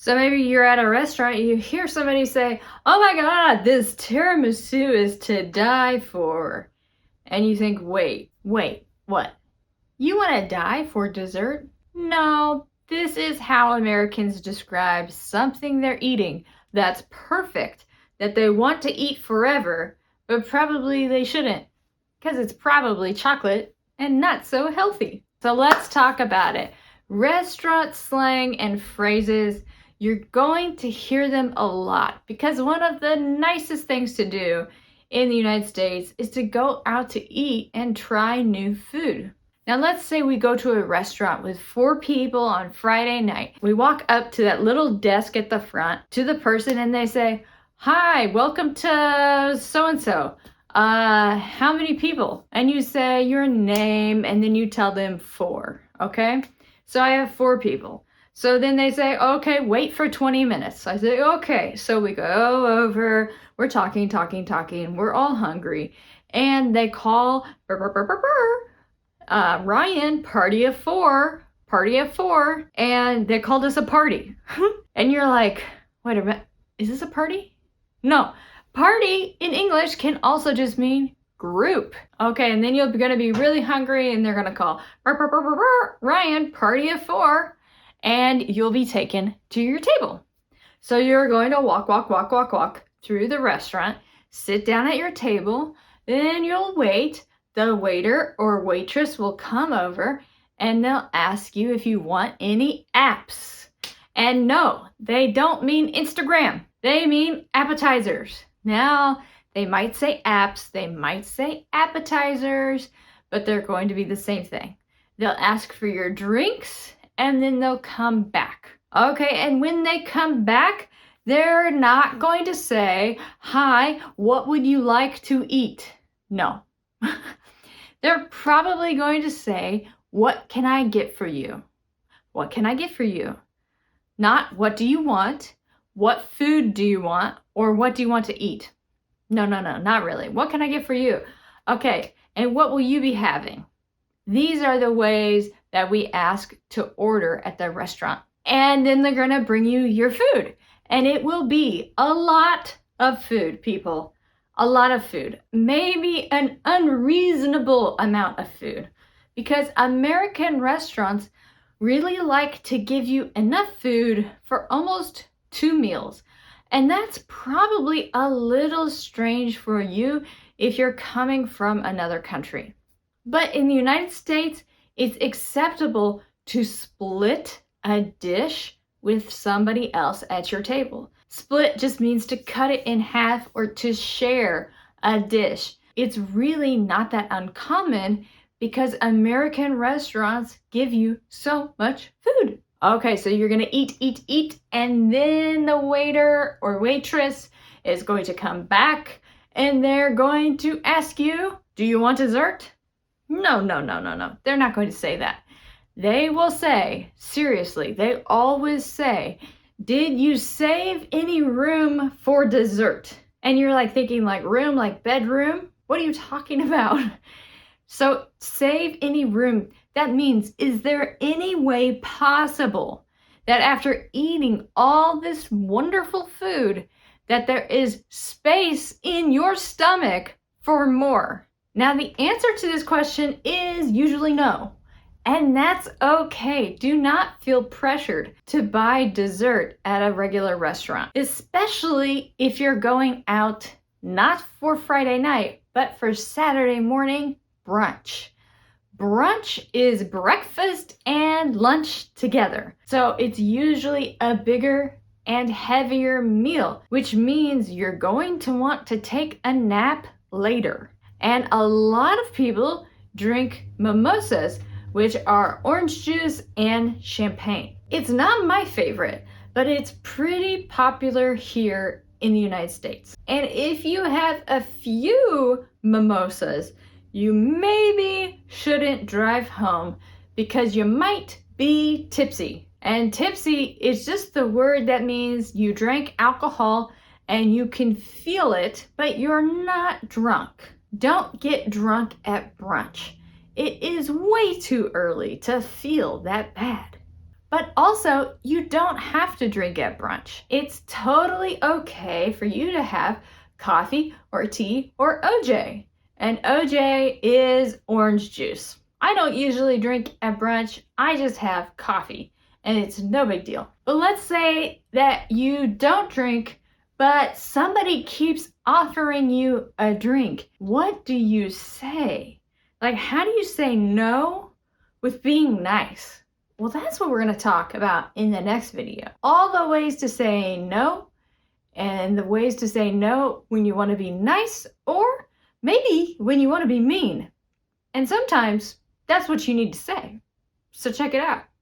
So maybe you're at a restaurant, you hear somebody say, "Oh my God, this tiramisu is to die for." And you think, wait, what? You want to die for dessert? No, this is how Americans describe something they're eating that's perfect, that they want to eat forever, but probably they shouldn't, because it's probably chocolate and not so healthy. So let's talk about it. Restaurant slang and phrases, you're going to hear them a lot because one of the nicest things to do in the United States is to go out to eat and try new food. Now let's say we go to a restaurant with 4 people on Friday night. We walk up to that little desk at the front to the person and they say, "Hi, welcome to so-and-so. How many people?" And you say your name and then you tell them 4, okay? So I have 4 people. So then they say, "Okay, wait for 20 minutes. I say, "Okay." So we go over, we're talking, we're all hungry. And they call, Ryan, party of 4, and they called us a party. And you're like, wait a minute, is this a party? No, party in English can also just mean group. Okay, and then you're gonna be really hungry and they're gonna call, Ryan, party of 4, and you'll be taken to your table. So you're going to walk through the restaurant, sit down at your table, then you'll wait. The waiter or waitress will come over and they'll ask you if you want any apps. And no, they don't mean Instagram. They mean appetizers. Now, they might say apps, they might say appetizers, but they're going to be the same thing. They'll ask for your drinks and then they'll come back. Okay, and when they come back, they're not going to say, "Hi, what would you like to eat?" No. They're probably going to say, "What can I get for you?" What can I get for you? Not what do you want, what food do you want, or what do you want to eat? No, not really. What can I get for you? Okay, and what will you be having? These are the ways that we ask to order at the restaurant. And then they're gonna bring you your food. And it will be a lot of food, people. A lot of food. Maybe an unreasonable amount of food. Because American restaurants really like to give you enough food for almost 2 meals. And that's probably a little strange for you if you're coming from another country. But in the United States, it's acceptable to split a dish with somebody else at your table. Split just means to cut it in half or to share a dish. It's really not that uncommon because American restaurants give you so much food. Okay, so you're gonna eat, and then the waiter or waitress is going to come back and they're going to ask you, "Do you want dessert?" No. They're not going to say that. They will say, seriously, they always say, "Did you save any room for dessert?" And you're like thinking like room, like bedroom? What are you talking about? So save any room. That means, is there any way possible that after eating all this wonderful food, that there is space in your stomach for more? Now, the answer to this question is usually no. And that's okay. Do not feel pressured to buy dessert at a regular restaurant, especially if you're going out not for Friday night, but for Saturday morning brunch. Brunch is breakfast and lunch together. So it's usually a bigger and heavier meal, which means you're going to want to take a nap later. And a lot of people drink mimosas, which are orange juice and champagne. It's not my favorite, but it's pretty popular here in the United States. And if you have a few mimosas, you maybe shouldn't drive home because you might be tipsy. And tipsy is just the word that means you drank alcohol and you can feel it, but you're not drunk. Don't get drunk at brunch. It is way too early to feel that bad. But also, you don't have to drink at brunch. It's totally okay for you to have coffee or tea or OJ. And OJ is orange juice. I don't usually drink at brunch, I just have coffee, and it's no big deal. But let's say that you don't drink, but somebody keeps offering you a drink. What do you say? Like, how do you say no with being nice? Well, that's what we're going to talk about in the next video. All the ways to say no, and the ways to say no when you want to be nice, or maybe when you want to be mean. And sometimes that's what you need to say. So check it out.